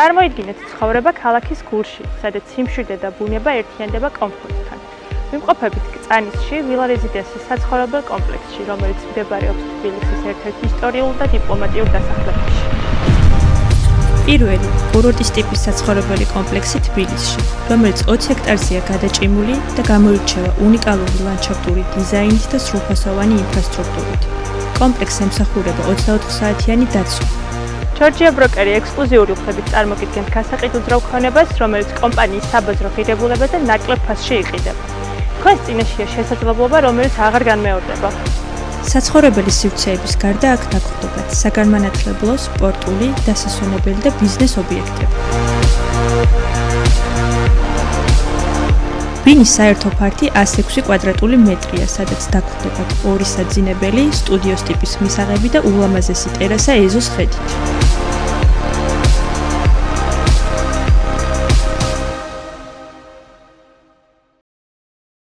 წარმოიდგინეთ ცხოვრება ქალაქის გულში, სადაც სიმშვიდე და ბუნება ერთიანდება კომფორტთან. ვიმყოფებით კწანისში, ვილა რეზიდენსის საცხოვრებელ კომპლექსში, რომელიც მდებარეობს თბილისის ერთ-ერთ ისტორიულ და დიპლომატიურ დასახლებაში. პირველი კურორტის ტიპის საცხოვრებელი კომპლექსი თბილისში, რომელიც 20 ჰექტარზეა გადაჭიმული და გამოირჩევა უნიკალური ლანდშაფტური დიზაინით და სრულფასოვანი ინფრასტრუქტურით. კომპლექსს ემსახურება 24 საათიანი დაცვა. ჯორჯია ბროკერი ექსკლუზიური უფლებით წარმოგიდგენთ გასაყიდუძრავ ქონებას, რომელიც კომპანიის საბაზრო ღირებულებაზე ნაკლებ ფასში იყიდება. თქვენს წინაშეა შესაძლებლობა, რომელიც აღარ განმეორდება. საცხოვრებელი სივრცეების გარდა აქ დაგხვდებათ საგანმანათლებლო, სპორტული, დასასვენებელი და ბიზნეს ობიექტები. ბინის საერთო ფართი 106 კვადრატული მეტრია, სადაც დაგხვდებათ 2 საძინებელი, სტუდიოს ტიპის მისაღები და ულამაზესი ტერასა ეზოს ხედით.